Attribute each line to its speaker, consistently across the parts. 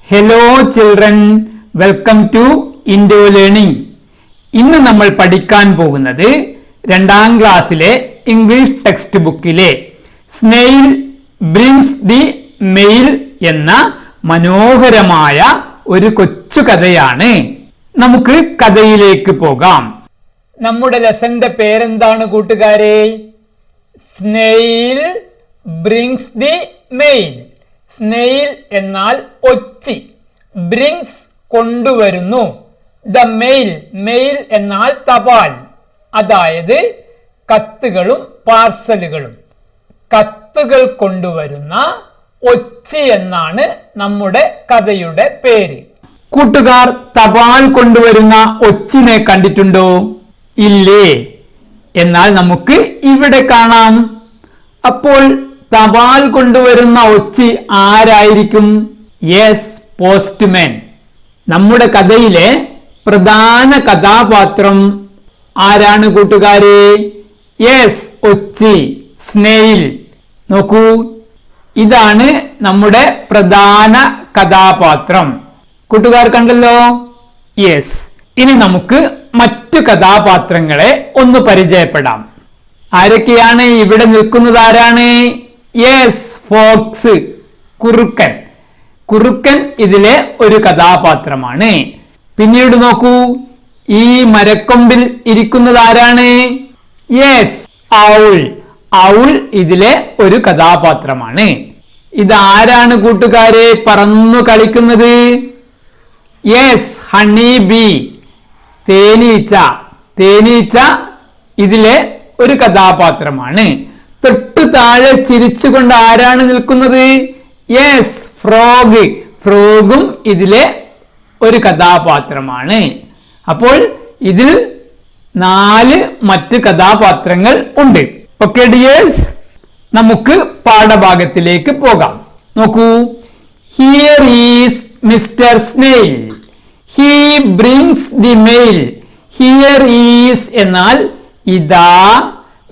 Speaker 1: Hello children, welcome to Indo learning. ഇന്ന് നമ്മൾ പഠിക്കാൻ പോകുന്നത് 2ാം ക്ലാസ്സിലെ ഇംഗ്ലീഷ് ടെക്സ്റ്റ് ബുക്കിലെ സ്നെയിൽ ബ്രിങ്സ് ദി മെയിൽ എന്ന മനോഹരമായ ഒരു കൊച്ചു കഥയാണ്. നമുക്ക് കഥയിലേക്ക് പോകാം. നമ്മുടെ ലെസന്റെ പേരെന്താണ് കൂട്ടുകാരെ? Snail brings the mail. Snail എന്നാൽ ഒച്ചി, ബ്രിങ്സ് കൊണ്ടുവരുന്നു, ദ മെയിൽ, മെയിൽ എന്നാൽ തപാൽ, അതായത് കത്തുകളും പാർസലുകളും. കത്തുകൾ കൊണ്ടുവരുന്ന ഒച്ചി എന്നാണ് നമ്മുടെ കഥയുടെ പേര്. കൂട്ടുകാർ തപാൽ കൊണ്ടുവരുന്ന ഒച്ചിനെ കണ്ടിട്ടുണ്ടോ? ഇല്ലേ? എന്നാൽ നമുക്ക് ഇവിടെ കാണാം. അപ്പോൾ തപാൽ കൊണ്ടുവരുന്ന ഒച്ചി ആരായിരിക്കും? Yes, postman. നമ്മുടെ കഥയിലെ പ്രധാന കഥാപാത്രം ആരാണ് കൂട്ടുകാരെ? യെസ്, ഒച്ചി, സ്നെയിൽ. നോക്കൂ, ഇതാണ് നമ്മുടെ പ്രധാന കഥാപാത്രം. കൂട്ടുകാർ കണ്ടല്ലോ? യെസ്. ഇനി നമുക്ക് മറ്റു കഥാപാത്രങ്ങളെ ഒന്ന് പരിചയപ്പെടാം. ആരൊക്കെയാണ് ഇവിടെ നിൽക്കുന്നത്? ആരാണ്? യെസ്, ഫോക്സ്, കുറുക്കൻ. കുറുക്കൻ ഇതിലെ ഒരു കഥാപാത്രമാണ്. പിന്നീട് നോക്കൂ, ഈ മരക്കൊമ്പിൽ ഇരിക്കുന്നത് ആരാണ്? Yes, owl. ഔൾ ഇതിലെ ഒരു കഥാപാത്രമാണ്. ഇതാരാണ് കൂട്ടുകാരെ പറന്നു കളിക്കുന്നത്? യെസ്, ഹണി ബി, തേനീച്ച. തേനീച്ച ഇതിലെ ഒരു കഥാപാത്രമാണ്. തൊട്ടു താഴെ ചിരിച്ചുകൊണ്ട് ആരാണ് നിൽക്കുന്നത്? Yes, frog. ഫ്രോഗും ഇതിലെ ഒരു കഥാപാത്രമാണ്. അപ്പോൾ ഇതിൽ 4 മറ്റ് കഥാപാത്രങ്ങൾ ഉണ്ട്. ഓക്കെ ഡിയേഴ്സ്, നമുക്ക് പാഠഭാഗത്തിലേക്ക് പോകാം. നോക്കൂ, here is mister snail, he brings the mail. Here is എന്നാൽ ഇതാ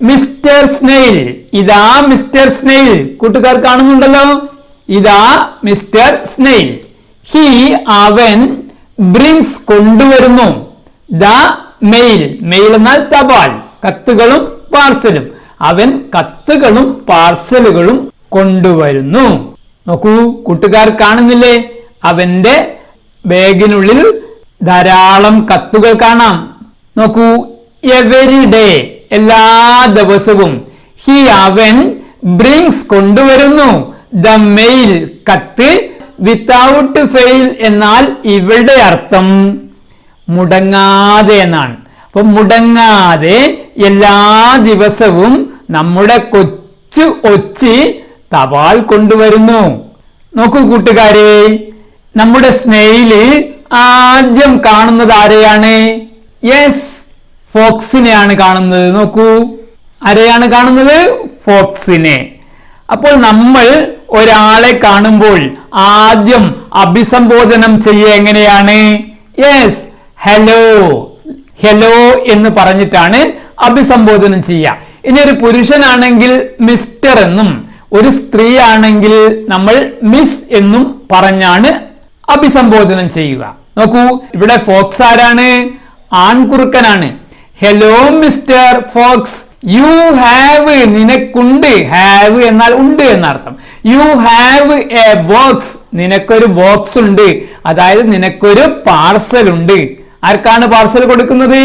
Speaker 1: മിസ്റ്റർ സ്നെയിൽ. ഇതാ മിസ്റ്റർ സ്നെയിൽ. കൂട്ടുകാർ കാണുന്നുണ്ടല്ലോ? ഇതാ മിസ്റ്റർ സ്നെയിൽ. ഹി അവൻ, ബ്രിങ്സ് കൊണ്ടുവരുന്നു, ദ മെയിൽ. മെയിൽ എന്നാൽ തപാൽ, കത്തുകളും പാർസലും. അവൻ കത്തുകളും പാർസലുകളും കൊണ്ടുവരുന്നു. നോക്കൂ, കൂട്ടുകാർ കാണുന്നില്ലേ? അവന്റെ ബാഗിനുള്ളിൽ ധാരാളം കത്തുകൾ കാണാം. നോക്കൂ, എവരി ഡേ, എല്ലാ ദിവസവും. ഹി അവൻ, ബ്രിങ്സ് കൊണ്ടുവരുന്നു, ദ മെയിൽ കത്ത്, വിത്തൗട്ട് ഫെയിൽ എന്നാൽ ഇവിടെ അർത്ഥം മുടങ്ങാതെ എന്നാണ്. അപ്പൊ മുടങ്ങാതെ എല്ലാ ദിവസവും നമ്മുടെ കൊച്ചു ഒച്ചി തപാൽ കൊണ്ടുവരുന്നു. നോക്കൂ കൂട്ടുകാരെ, നമ്മുടെ സ്നെയില് ആദ്യം കാണുന്നത് ആരെയാണ്? യെസ്, ഫോക്സിനെയാണ് കാണുന്നത്. നോക്കൂ, ആരെയാണ് കാണുന്നത്? ഫോക്സിനെ. അപ്പോൾ നമ്മൾ ഒരാളെ കാണുമ്പോൾ ആദ്യം അഭിസംബോധനം ചെയ്യുക എങ്ങനെയാണ്? Yes, hello. ഹലോ എന്ന് പറഞ്ഞിട്ടാണ് അഭിസംബോധനം ചെയ്യുക. ഇനി ഒരു പുരുഷനാണെങ്കിൽ മിസ്റ്റർ എന്നും, ഒരു സ്ത്രീ ആണെങ്കിൽ നമ്മൾ മിസ് എന്നും പറഞ്ഞാണ് അഭിസംബോധനം ചെയ്യുക. നോക്കൂ, ഇവിടെ ഫോക്സ് ആരാണ്? ആൺകുറുക്കനാണ്. Hello mister fox, you have, നിനക്കുണ്ട്. ഹാവ് എന്നാൽ ഉണ്ട് എന്നർത്ഥം. യു ഹാവ് എ ബോക്സ്, നിനക്കൊരു ബോക്സ് ഉണ്ട്, അതായത് നിനക്കൊരു പാർസൽ ഉണ്ട്. ആർക്കാണ് പാർസൽ കൊടുക്കുന്നത്?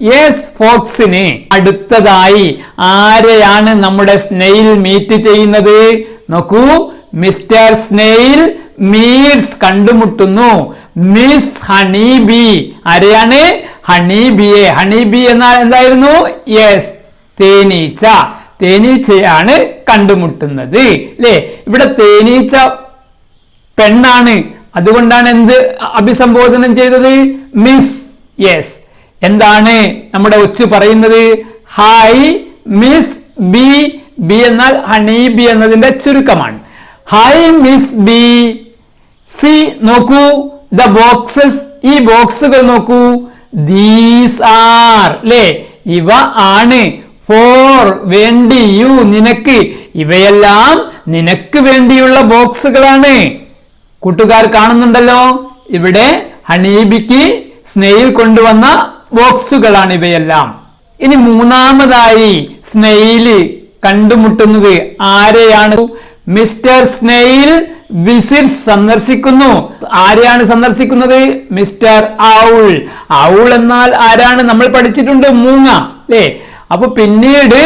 Speaker 1: യെസ്, ഫോക്സിന്. അടുത്തതായി ആരെയാണ് നമ്മുടെ സ്നെയിൽ മീറ്റ് ചെയ്യുന്നത്? നോക്കൂ, മിസ്റ്റർ സ്നെയിൽ മീറ്റ്സ്, കണ്ടുമുട്ടുന്നു, മിസ് ഹണി ബി. ആരെയാണ്? ഹണി ബിയെ. ഹണി ബി എന്നാൽ എന്തായിരുന്നു? യെസ്, തേനീച്ച. തേനീച്ചയാണ് കണ്ടുമുട്ടുന്നത്, അല്ലേ? ഇവിടെ തേനീച്ച പെണ്ണാണ്, അതുകൊണ്ടാണ് എന്ത് അഭിസംബോധനം ചെയ്തത്? മിസ്. യെസ്. എന്താണ് നമ്മുടെ ഒച്ചു പറയുന്നത്? Hi miss B. ബി എന്നാൽ ഹണി ബി എന്നതിന്റെ ചുരുക്കമാണ്. Hi miss B. സി, നോക്കൂ, ദ ബോക്സസ്, ഈ ബോക്സുകൾ നോക്കൂ. ദീസ് ആർ, അല്ലേ? ഇവ ആണ്. ഫോർ, വേണ്ടി. യു, നിനക്ക്. ഇവയെല്ലാം നിനക്ക് വേണ്ടിയുള്ള ബോക്സുകളാണ്. കൂട്ടുകാർ കാണുന്നുണ്ടല്ലോ, ഇവിടെ ഹണീബിക്ക് സ്നെയിൽ കൊണ്ടുവന്ന ബോക്സുകളാണ് ഇവയെല്ലാം. ഇനി മൂന്നാമതായി സ്നെയില് കണ്ടുമുട്ടുന്നത് ആരെയാണ്? മിസ്റ്റർ സ്നെയിൽ വിസിറ്റ് സന്ദർശിക്കുന്നു. ആരെയാണ് സന്ദർശിക്കുന്നത്? Mister owl. ഔൾ എന്നാൽ ആരാണ്? നമ്മൾ പഠിച്ചിട്ടുണ്ട്, മൂങ്ങ അല്ലേ? അപ്പൊ പിന്നീട്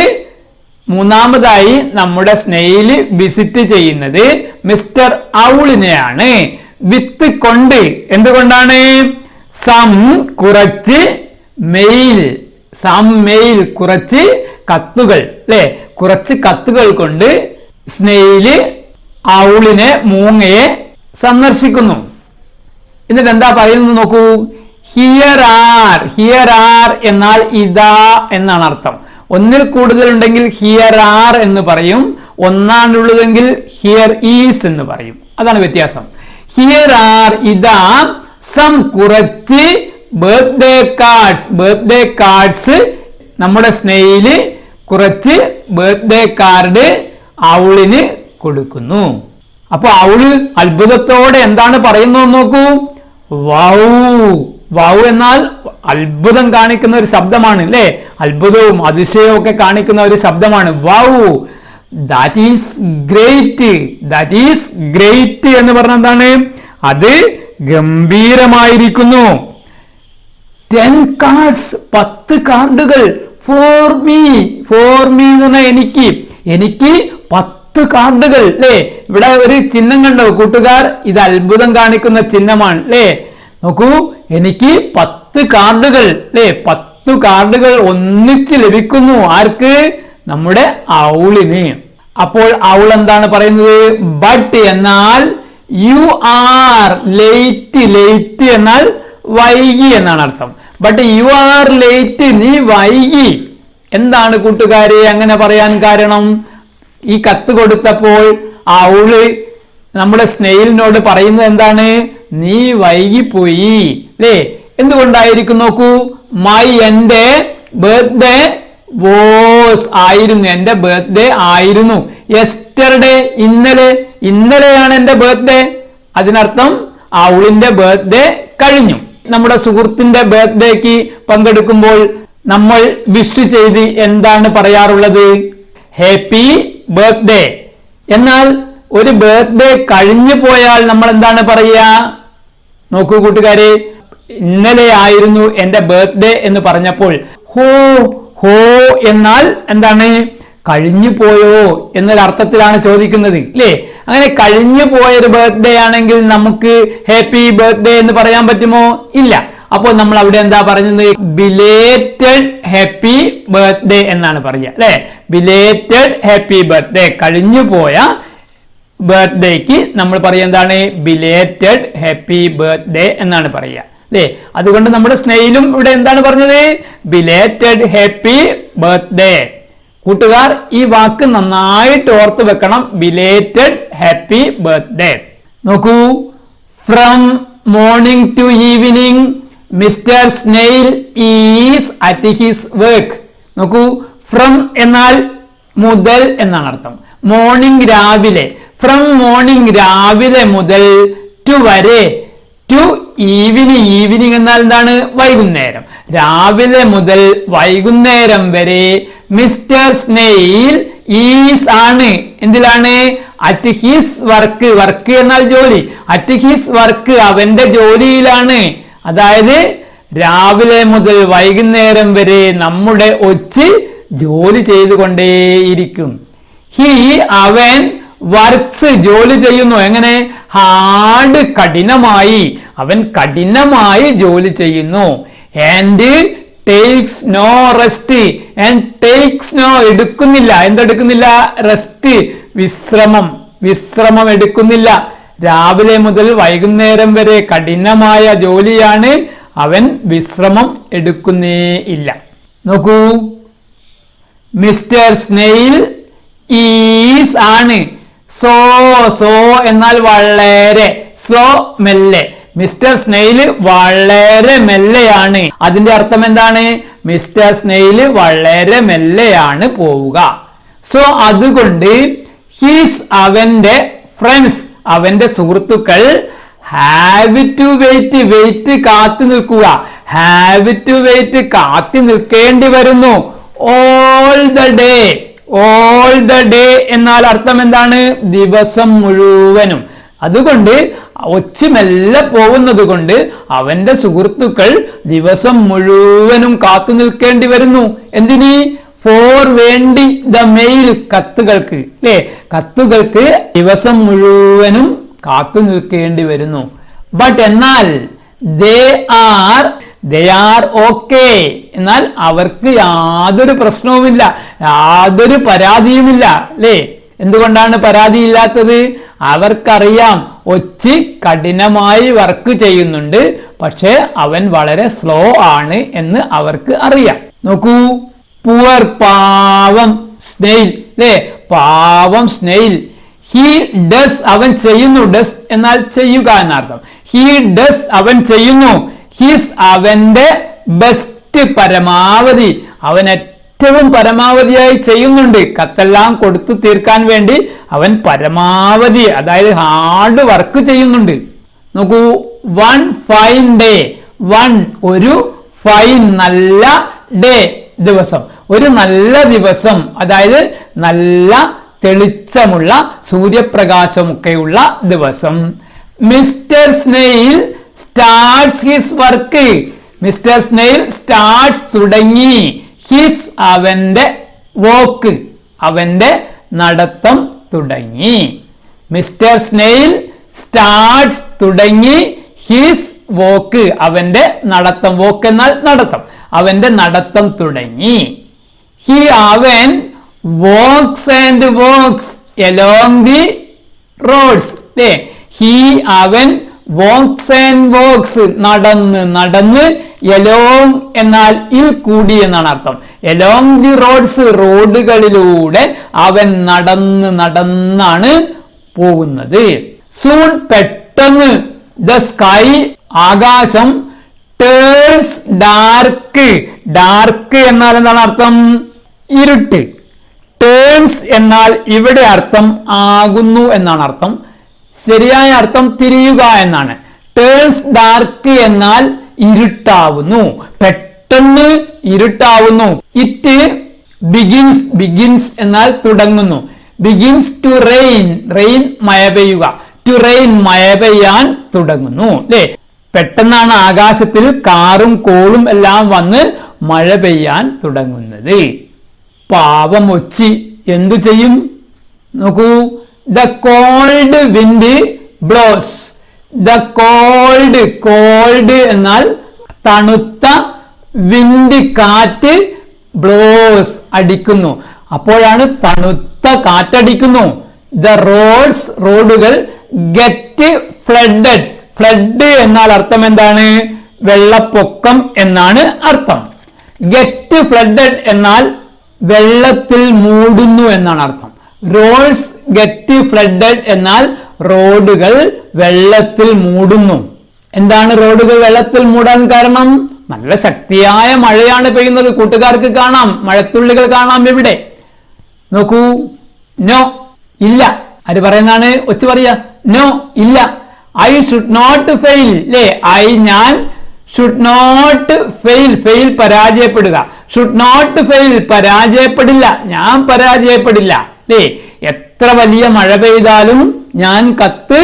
Speaker 1: മൂന്നാമതായി നമ്മുടെ സ്നെയില് വിസിറ്റ് ചെയ്യുന്നത് മിസ്റ്റർ ഔളിനെയാണ്. വിത്ത് കൊണ്ട്. എന്തുകൊണ്ടാണ്? സം കുറച്ച് മെയിൽ, സം മെയിൽ കുറച്ച് കത്തുകൾ അല്ലെ, കുറച്ച് കത്തുകൾ കൊണ്ട് സ്നെയില് ഔളിനെ, മൂങ്ങയെ സന്ദർശിക്കുന്നു. എന്നിട്ട് എന്താ പറയുന്നത് നോക്കൂ. Here R. ഹിയർ ആർ എന്നാൽ ഇതാ എന്നാണ് അർത്ഥം. ഒന്നിൽ കൂടുതൽ ഉണ്ടെങ്കിൽ ഹിയർ ആർ എന്ന് പറയും, ഒന്നാണുള്ളതെങ്കിൽ ഹിയർ ഈസ് എന്ന് പറയും. അതാണ് വ്യത്യാസം. ഹിയർ ആർ ഇതാ സം കുറച്ച് ബർത്ത്ഡേ കാർഡ്സ്. ബർത്ത്ഡേ കാർഡ്സ് നമ്മുടെ സ്നെയില് കുറച്ച് ബർത്ത്ഡേ കാർഡ് ഔളിന് കൊടുക്കുന്നു. അപ്പൊ ഔള് അത്ഭുതത്തോടെ എന്താണ് പറയുന്നത് നോക്കൂ. വൗ. വൗ എന്നാൽ അത്ഭുതം കാണിക്കുന്ന ഒരു ശബ്ദമാണ് അല്ലെ, അത്ഭുതവും അതിശയവും ഒക്കെ കാണിക്കുന്ന ഒരു ശബ്ദമാണ് wow. That is great. That is great എന്ന് പറഞ്ഞ എന്താണ്? അത് ഗംഭീരമായിരിക്കുന്നു. 10 cards, 10 കാർഡുകൾ. For me. ഫോർ മീ എന്ന് പറഞ്ഞാൽ എനിക്ക്, എനിക്ക് 10 കാർഡുകൾ അല്ലേ. ഇവിടെ ഒരു ചിഹ്നം കണ്ടോ കൂട്ടുകാർ? ഇത് അത്ഭുതം കാണിക്കുന്ന ചിഹ്നമാണ് അല്ലേ. നോക്കൂ, എനിക്ക് 10 കാർഡുകൾ അല്ലേ. 10 കാർഡുകൾ ഒന്നിച്ച് ലഭിക്കുന്നു. ആർക്ക്? നമ്മുടെ ഔളിന്. അപ്പോൾ ഔൾ എന്താണ് പറയുന്നത്? ബട്ട് എന്നാൽ യു ആർ ലേറ്റ്. ലേറ്റ് എന്നാൽ വൈകി എന്നാണ് അർത്ഥം. ബട്ട് യു ആർ ലേറ്റ്, നീ വൈകി. എന്താണ് കൂട്ടുകാരെ അങ്ങനെ പറയാൻ കാരണം? ഈ കത്ത് കൊടുത്തപ്പോൾ ഔള് നമ്മുടെ സ്നെയിലിനോട് പറയുന്നത് എന്താണ്? നീ വൈകിപ്പോയി അല്ലേ. എന്തുകൊണ്ടായിരിക്കും നോക്കൂ. എന്റെ ബർത്ത്ഡേ വോസ് ആയിരുന്നു. എന്റെ ബർത്ത്ഡേ ആയിരുന്നു. യെസ്റ്റർഡേ ഇന്നലെ. ഇന്നലെയാണ് എന്റെ ബർത്ത്ഡേ. അതിനർത്ഥം ഔളിന്റെ ബർത്ത്ഡേ കഴിഞ്ഞു. നമ്മുടെ സുഹൃത്തിന്റെ ബർത്ത്ഡേക്ക് പങ്കെടുക്കുമ്പോൾ നമ്മൾ വിഷ് ചെയ്ത് എന്താണ് പറയാറുള്ളത്? Happy birthday. എന്നാൽ ഒരു ബർത്ത്ഡേ കഴിഞ്ഞു പോയാൽ നമ്മൾ എന്താണ് പറയുക? നോക്കൂ കൂട്ടുകാരെ, ഇന്നലെ ആയിരുന്നു എന്റെ ബർത്ത്ഡേ എന്ന് പറഞ്ഞപ്പോൾ ഹോ ഹോ എന്നാൽ എന്താണ്? കഴിഞ്ഞു പോയോ എന്നൊരർത്ഥത്തിലാണ് ചോദിക്കുന്നത് അല്ലേ. അങ്ങനെ കഴിഞ്ഞു പോയൊരു ബർത്ത്ഡേ ആണെങ്കിൽ നമുക്ക് ഹാപ്പി ബർത്ത്ഡേ എന്ന് പറയാൻ പറ്റുമോ? ഇല്ല. അപ്പോൾ നമ്മൾ അവിടെ എന്താ പറഞ്ഞത്? ബിലേറ്റഡ് ഹാപ്പി ബർത്ത്ഡേ എന്നാണ് പറയുക അല്ലെ. Belated happy birthday. കഴിഞ്ഞു പോയ ബർത്ത്ഡേക്ക് നമ്മൾ പറയുക എന്താണ്? ബിലേറ്റഡ് ഹാപ്പി ബർത്ത്ഡേ എന്നാണ് പറയുക അല്ലേ. അതുകൊണ്ട് നമ്മുടെ സ്നെയിലും ഇവിടെ എന്താണ് പറഞ്ഞത്? Belated happy birthday. കൂട്ടുകാർ ഈ വാക്ക് നന്നായിട്ട് ഓർത്ത് വെക്കണം. Belated happy birthday. നോക്കൂ, from morning to evening mister snail is at his work. നോക്കൂ, ഫ്രം എന്നാൽ മുതൽ എന്നാണ് അർത്ഥം. മോർണിംഗ് രാവിലെ. ഫ്രം മോർണിംഗ് രാവിലെ മുതൽ, ടു വരെ, ടു ഈവനിങ്. ഈവനിങ് എന്നാൽ എന്താണ്? വൈകുന്നേരം. രാവിലെ മുതൽ വൈകുന്നേരം വരെ മിസ്റ്റർ സ്നെയിൽ ഈസ് ആണ്. എന്തിലാണ്? At his work. വർക്ക് എന്നാൽ ജോലി. അറ്റ് ഹിസ് വർക്ക്, അവന്റെ ജോലിയിലാണ്. അതായത് രാവിലെ മുതൽ വൈകുന്നേരം വരെ നമ്മുടെ ഒച്ച് ജോലി ചെയ്തുകൊണ്ടേയിരിക്കും. ഹി അവൻ വർക്ക്സ് ജോലി ചെയ്യുന്നു. എങ്ങനെ? ഹാർഡ് കഠിനമായി. അവൻ കഠിനമായി ജോലി ചെയ്യുന്നു. And takes no rest. And takes no എടുക്കുന്നില്ല. എന്തെടുക്കുന്നില്ല? റെസ്റ്റ്, വിശ്രമം. വിശ്രമം എടുക്കുന്നില്ല. രാവിലെ മുതൽ വൈകുന്നേരം വരെ കഠിനമായ ജോലിയാണ്. അവൻ വിശ്രമം എടുക്കുന്നേ ഇല്ല. നോക്കൂ, മിസ്റ്റർ സ്നെയിൽ ഈസ് ആണ്. സോ. സോ എന്നാൽ വളരെ. സ്ലോ, മെല്ലെ. മിസ്റ്റർ സ്നെയിൽ വളരെ മെല്ലെയാണ്. അതിന്റെ അർത്ഥം എന്താണ്? മിസ്റ്റർ സ്നെയിൽ വളരെ മെല്ലെയാണ് പോവുക. സോ അതുകൊണ്ട് ഹിസ് അവന്റെ ഫ്രണ്ട്സ്, അവന്റെ സുഹൃത്തുക്കൾ ഹാവ് ടു വെയിറ്റ് കാത്തു നിൽക്കുക, ഹാവ് ടു വെയിറ്റ് കാത്തു നിൽക്കേണ്ടി വരുന്നു. ഓൾ ദ ഡേ എന്നാൽ അർത്ഥം എന്താണ്? ദിവസം മുഴുവനും. അതുകൊണ്ട് ഒച്ച മെല്ലെ പോകുന്നത് കൊണ്ട് അവന്റെ സുഹൃത്തുക്കൾ ദിവസം മുഴുവനും കാത്തു നിൽക്കേണ്ടി വരുന്നു. എന്തിന്? ഫോർ വേണ്ടി, ദ മെയിൽ കത്തുകൾക്ക്, അല്ലെ? കത്തുകൾക്ക് ദിവസം മുഴുവനും കാത്തു നിൽക്കേണ്ടി വരുന്നു. ബട്ട് എന്നാൽ ദേ ആർ ഓക്കെ, എന്നാൽ അവർക്ക് യാതൊരു പ്രശ്നവുമില്ല, യാതൊരു പരാതിയുമില്ല, അല്ലേ? എന്തുകൊണ്ടാണ് പരാതിയില്ലാത്തത്? അവർക്കറിയാം ഒച്ചി കഠിനമായി വർക്ക് ചെയ്യുന്നുണ്ട്, പക്ഷെ അവൻ വളരെ സ്ലോ ആണ് എന്ന് അവർക്ക് അറിയാം. നോക്കൂ, പുവർ പാവം സ്നെയിൽ, അല്ലേ? പാവം സ്നെയിൽ. ഹി ഡസ് അവൻ ചെയ്യുന്നു, ഡസ് എന്നാൽ ചെയ്യുക എന്നർത്ഥം. ഹി ഡസ് അവൻ ചെയ്യുന്നു, ഹിസ് അവന്റെ ബെസ്റ്റ് പരമാവധി, അവൻ ഏറ്റവും പരമാവധിയായി ചെയ്യുന്നുണ്ട്. കത്തെല്ലാം കൊടുത്തു തീർക്കാൻ വേണ്ടി അവൻ പരമാവധി, അതായത് ഹാർഡ് വർക്ക് ചെയ്യുന്നുണ്ട്. നോക്കൂ, വൺ ഫൈൻ ഡേ, വൺ ഒരു ഫൈൻ നല്ല ഡേ ദിവസം, ഒരു നല്ല ദിവസം, അതായത് നല്ല തെളിച്ചമുള്ള സൂര്യപ്രകാശമൊക്കെയുള്ള ദിവസം. Mister snail starts his work, mister snail starts തുടങ്ങി, ഹിസ് അവന്റെ വോക്ക് അവന്റെ നടത്തം തുടങ്ങി. മിസ്റ്റർ സ്നെയിൽ സ്റ്റാർട്ട്സ് തുടങ്ങി, ഹിസ് വോക്ക് അവന്റെ നടത്തം, വോക്ക് എന്നാൽ നടത്തം, അവന്റെ നടത്തം തുടങ്ങി. ഹി അവൻ walks and walks along the roads, അല്ലേ? ഹി അവൻ വോക്സ് ആൻഡ് വോക്സ് നടന്ന്, എലോങ് എന്നാൽ ഇൽ കൂടി എന്നാണ് അർത്ഥം. എലോങ് ദി റോഡ്സ് റോഡുകളിലൂടെ അവൻ നടന്നാണ് പോകുന്നത്. സൂൺ പെട്ടെന്ന്, ദ സ്കൈ ആകാശം, ടേൺസ് ഡാർക്ക് എന്നാൽ എന്താണ് അർത്ഥം? ഇരുട്ട്. ടേൺസ് എന്നാൽ ഇവിടെ അർത്ഥം ആകുന്നു എന്നാണ് അർത്ഥം. ശരിയായ അർത്ഥം തിരിയുക എന്നാണ്. ടേൺസ് ഡാർക്ക് എന്നാൽ ഇരുട്ടാവുന്നു, പെട്ടെന്ന് ഇരുട്ടാവുന്നു. ഇറ്റ് ബിഗിൻസ് എന്നാൽ തുടങ്ങുന്നു. ബിഗിൻസ് ടു റെയിൻ മഴ പെയ്യുക, ടു റെയിൻ മഴ പെയ്യാൻ തുടങ്ങുന്നു, അല്ലേ? പെട്ടെന്നാണ് ആകാശത്തിൽ കാറും കോളും എല്ലാം വന്ന് മഴ പെയ്യാൻ തുടങ്ങുന്നത്. പാവം ഒച്ചി എന്തു ചെയ്യും? നോക്കൂ, the cold wind blows, the cold എന്നാൽ തണുത്ത, വിൻഡ് കാറ്റ്, ബ്ലോസ് അടിക്കുന്നു, അപ്പോഴാണ് തണുത്ത കാറ്റടിക്കുന്നു. ദ റോഡുകൾ ഗെറ്റ് ഫ്ലഡഡ്, ഫ്ലഡ് എന്നാൽ അർത്ഥം എന്താണ്? വെള്ളപ്പൊക്കം എന്നാണ് അർത്ഥം. ഗെറ്റ് ഫ്ലഡഡ് എന്നാൽ വെള്ളത്തിൽ മൂടുന്നു എന്നാണ് അർത്ഥം. റോഡ്സ് ഗെറ്റ് ഫ്ലഡഡ് എന്നാൽ റോഡുകൾ വെള്ളത്തിൽ മൂടുന്നു. എന്താണ് റോഡുകൾ വെള്ളത്തിൽ മൂടാൻ കാരണം? നല്ല ശക്തിയായ മഴയാണ് പെയ്യുന്നത്. കൂട്ടുകാർക്ക് കാണാം, മഴത്തുള്ളികൾ കാണാം ഇവിടെ. നോക്കൂ, നോ ഇല്ല. ആര് പറയുന്നതാണ്? ഒച്ച പറയാ, നോ ഇല്ല. ഐ ഷുഡ് നോട്ട് ഫെയിൽ, അല്ലേ? ഞാൻ ഷുഡ് നോട്ട് ഫെയിൽ പരാജയപ്പെടുക, ഷുഡ് നോട്ട് ഫെയിൽ പരാജയപ്പെടില്ല, ഞാൻ പരാജയപ്പെടില്ല, അല്ലേ? എത്ര വലിയ മഴ പെയ്താലും ഞാൻ കത്ത്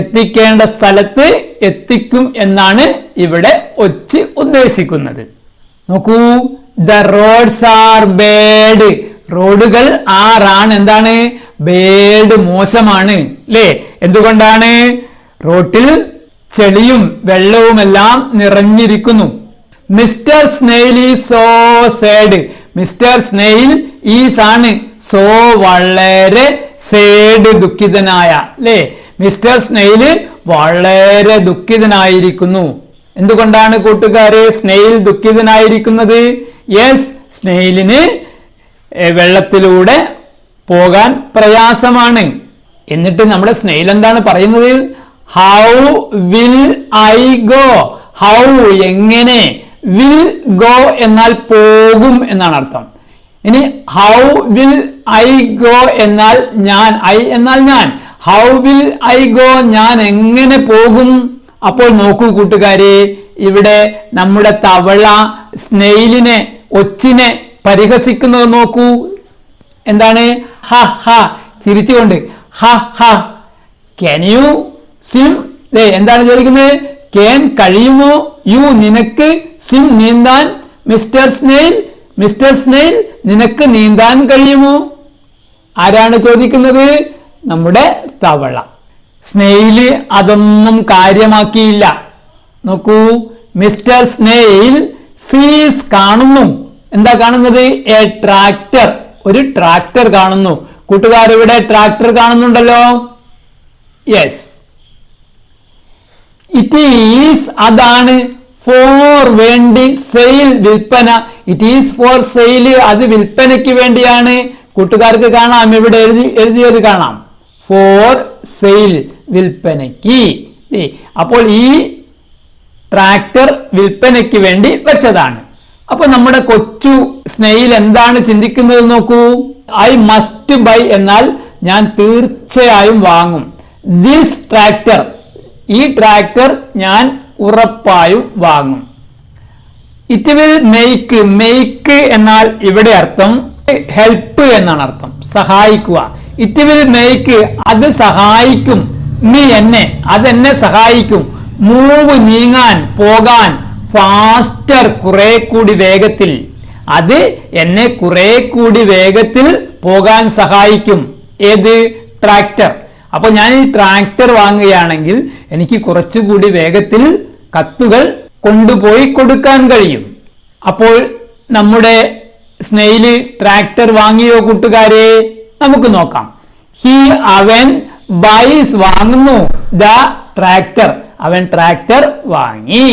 Speaker 1: എത്തിക്കേണ്ട സ്ഥലത്ത് എത്തിക്കും എന്നാണ് ഇവിടെ ഒച്ചി ഉദ്ദേശിക്കുന്നത്. നോക്കൂ, ദ റോഡ്സ് ആർ ബാഡ്, റോഡുകൾ ആണ് എന്താണ്? ബാഡ് മോശമാണ്, അല്ലേ? എന്തുകൊണ്ടാണ്? റോട്ടിൽ ചെളിയും വെള്ളവുമെല്ലാം നിറഞ്ഞിരിക്കുന്നു. Mister snail is so sad, mister snail is ആണ്, സോ വളരെ, സാഡ് ദുഃഖിതനായ, അല്ലേ? മിസ്റ്റർ സ്നെയിൽ വളരെ ദുഃഖിതനായിരിക്കുന്നു. എന്തുകൊണ്ടാണ് കൂട്ടുകാരെ സ്നെയിൽ ദുഃഖിതനായിരിക്കുന്നത്? യെസ്, സ്നെയിലിന് വെള്ളത്തിലൂടെ പോകാൻ പ്രയാസമാണ്. എന്നിട്ട് നമ്മുടെ സ്നെയിൽ എന്താണ് പറയുന്നത്? How will I go, how എങ്ങനെ, വിൽ ഗോ എന്നാൽ പോകും എന്നാണ് അർത്ഥം. ഇനി ഹൗ വിൽ ഐ ഗോ എന്നാൽ ഞാൻ, ഐ എന്നാൽ ഞാൻ, ഹൗ വിൽ ഐ ഗോ, ഞാൻ എങ്ങനെ പോകും? അപ്പോൾ നോക്കൂ കൂട്ടുകാരെ, ഇവിടെ നമ്മുടെ തവള സ്നെയിലിനെ, ഒച്ചിനെ പരിഹസിക്കുന്നത് നോക്കൂ. എന്താണ്? ഹ ഹ, ചിരിച്ചുകൊണ്ട് ഹ ഹ. Can you swim? എന്താണ് ചോദിക്കുന്നത്? ക്യാൻ, കഴിയുമോ? യു, നിനക്ക്, സ്വിം, നീന്താൻ. മിസ്റ്റർ സ്നെയിൽ, മിസ്റ്റർ സ്നെയിൽ, നിനക്ക് നീന്താൻ കഴിയുമോ? ആരാണ് ചോദിക്കുന്നത്? നമ്മുടെ തവള. സ്നെയില് അതൊന്നും കാര്യമാക്കിയില്ല. നോക്കൂ, മിസ്റ്റർ സ്നെയിൽ സീസ്, കാണുന്നു. എന്താ കാണുന്നത്? എ ട്രാക്ടർ, ഒരു ട്രാക്ടർ കാണുന്നു. കൂട്ടുകാർ ഇവിടെ ട്രാക്ടർ കാണുന്നുണ്ടല്ലോ. യെസ്, ഇറ്റ് ഈസ്, അതാണ്. ഫോർ, വേണ്ടി. സെയിൽ, വിൽപ്പന. ഇറ്റ് ഈസ് ഫോർ സെയിൽ, അത് വിൽപ്പനയ്ക്ക് വേണ്ടിയാണ്. കൂട്ടുകാർക്ക് കാണാം, ഇവിടെ എഴുതിയത് കാണാം. ഫോർ സെയിൽ, വിൽപ്പനയ്ക്ക്. അപ്പോൾ ഈ ട്രാക്ടർ വിൽപ്പനയ്ക്ക് വേണ്ടി വെച്ചതാണ്. അപ്പൊ നമ്മുടെ കൊച്ചു സ്നെയിൽ എന്താണ് ചിന്തിക്കുന്നത് നോക്കൂ. ഐ മസ്റ്റ് ബൈ, എന്നാൽ ഞാൻ തീർച്ചയായും വാങ്ങും. ദിസ് ട്രാക്ടർ, ഈ ട്രാക്ടർ ഞാൻ ഉറപ്പായും വാങ്ങും. ഇറ്റ് വിൽ മേക്ക്, മേക്ക് എന്നാൽ ഇവിടെ അർത്ഥം ഹെൽപ്പ് എന്നാണ് അർത്ഥം, സഹായിക്കുക. ഇറ്റ് വിൽ മേക്ക്, അത് സഹായിക്കും. മീ, എന്നെ, അതെന്നെ സഹായിക്കും. മൂവ്, നീങ്ങാൻ, പോകാൻ. ഫാസ്റ്റർ, കുറെ കൂടി വേഗത്തിൽ, അത് എന്നെ കുറെ കൂടി വേഗത്തിൽ പോകാൻ സഹായിക്കും. ഏത്? ട്രാക്ടർ. അപ്പൊ ഞാൻ ഈ ട്രാക്ടർ വാങ്ങുകയാണെങ്കിൽ എനിക്ക് കുറച്ചുകൂടി വേഗത്തിൽ കത്തുകൾ കൊണ്ടുപോയി കൊടുക്കാൻ കഴിയും. അപ്പോൾ നമ്മുടെ സ്നെയില് ട്രാക്ടർ വാങ്ങിയോ കൂട്ടുകാരെ? നമുക്ക് നോക്കാം. ഹി, അവൻ, ബൈസ്, വാങ്ങുന്നു. ദ ട്രാക്ടർ, അവൻ ട്രാക്ടർ വാങ്ങി.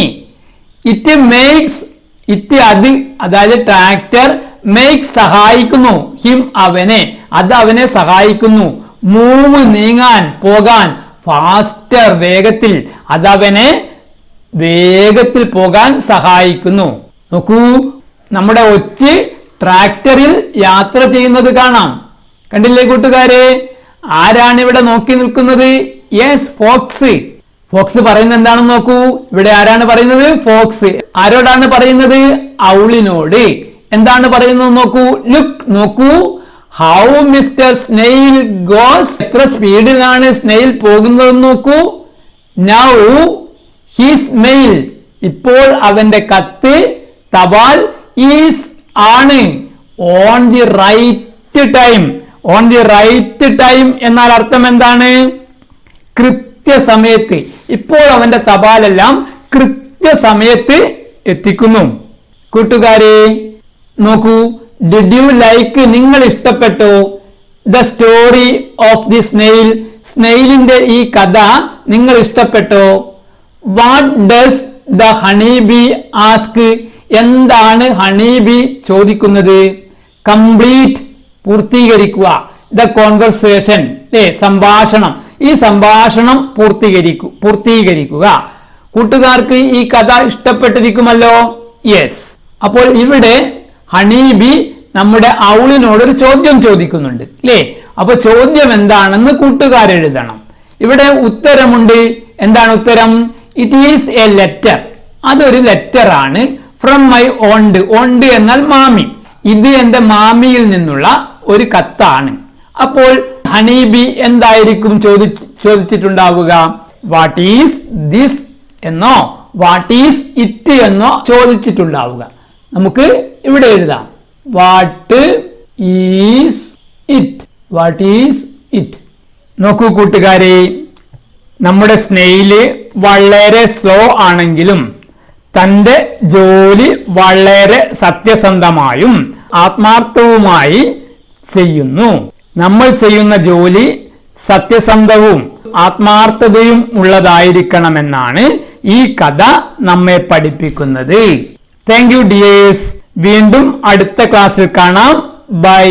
Speaker 1: ഇറ്റ് മേക്സ്, ഇറ്റ് അത്, അതായത് ട്രാക്ടർ, മേക്സ്, സഹായിക്കുന്നു. ഹിം, അവനെ, അത് അവനെ സഹായിക്കുന്നു. മൂവ്, നീങ്ങാൻ, പോകാൻ. ഫാസ്റ്റർ, വേഗത്തിൽ, അതവനെ വേഗത്തിൽ പോകാൻ സഹായിക്കുന്നു. നോക്കൂ, നമ്മുടെ ഒച്ച് ട്രാക്ടറിൽ യാത്ര ചെയ്യുന്നത് കാണാം. കണ്ടില്ലേ കൂട്ടുകാരെ? ആരാണ് ഇവിടെ നോക്കി നിൽക്കുന്നത്? Yes, Fox. ഫോക്സ് പറയുന്നത് എന്താണെന്ന് നോക്കൂ. ഇവിടെ ആരാണ് പറയുന്നത്? ഫോക്സ്. ആരോടാണ് പറയുന്നത്? ഔളിനോട്. എന്താണ് പറയുന്നത് നോക്കൂ. ലുക്ക്, നോക്കൂ. ഹൗ മിസ്റ്റർ സ്നെയിൽ ഗോസ്, എത്ര സ്പീഡിലാണ് സ്നെയിൽ പോകുന്നത് നോക്കൂ. നൗ ഹിസ് മെയിൽ, ഇപ്പോൾ അവന്റെ കത്ത്, തപാൽ, ഈസ്, ആണ്. On the right time, on the right time എന്നാൽ അർത്ഥം എന്താണ്? കൃത്യസമയത്ത്. ഇപ്പോൾ അവന്റെ തപാലെല്ലാം കൃത്യസമയത്ത് എത്തിക്കുന്നു. കൂട്ടുകാരെ നോക്കൂ. ഡിഡ് യു ലൈക്ക്, നിങ്ങൾ ഇഷ്ടപ്പെട്ടോ? The story of the snail, സ്നെയിലിന്റെ ഈ കഥ നിങ്ങൾ ഇഷ്ടപ്പെട്ടോ? What does the honey bee ask, എന്താണ് ഹണി ബി ചോദിക്കുന്നത്? കംപ്ലീറ്റ്, പൂർത്തീകരിക്കുക. ദ കോൺവെർസേഷൻ, സംഭാഷണം, ഈ സംഭാഷണം പൂർത്തീകരിക്കുക. കൂട്ടുകാർക്ക് ഈ കഥ ഇഷ്ടപ്പെട്ടിരിക്കുമല്ലോ. യെസ്. അപ്പോൾ ഇവിടെ ഹണീബി നമ്മുടെ ഔളിനോട് ഒരു ചോദ്യം ചോദിക്കുന്നുണ്ട്, അല്ലേ? അപ്പൊ ചോദ്യം എന്താണെന്ന് കൂട്ടുകാരെഴുതണം. ഇവിടെ ഉത്തരമുണ്ട്. എന്താണ് ഉത്തരം? ഇറ്റ് ഈസ് എ ലെറ്റർ, അതൊരു ലെറ്റർ ആണ്. ഫ്രം മൈ ഓണ്ട്, ഓണ്ട് എന്നാൽ മാമി, ഇത് എന്റെ മാമിയിൽ നിന്നുള്ള ഒരു കത്താണ്. അപ്പോൾ ഹണീബി എന്തായിരിക്കും ചോദിച്ചിട്ടുണ്ടാവുക? വാട്ട് ഈസ് ദിസ് എന്നോ വാട്ട് ഈസ് ഇറ്റ് എന്നോ ചോദിച്ചിട്ടുണ്ടാവുക. നമുക്ക് ഇവിടെ എഴുതാം. What is it, what is it. നോക്കൂ കൂട്ടുകാരെ, നമ്മുടെ സ്നെയില് വളരെ സ്ലോ ആണെങ്കിലും തന്റെ ജോലി വളരെ സത്യസന്ധമായും ആത്മാർത്ഥവുമായി ചെയ്യുന്നു. നമ്മൾ ചെയ്യുന്ന ജോലി സത്യസന്ധവും ആത്മാർത്ഥതയും ഉള്ളതായിരിക്കണമെന്നാണ് ഈ കഥ നമ്മെ പഠിപ്പിക്കുന്നത്. Thank you dears. വീണ്ടും അടുത്ത ക്ലാസ്സിൽ കാണാം. ബൈ.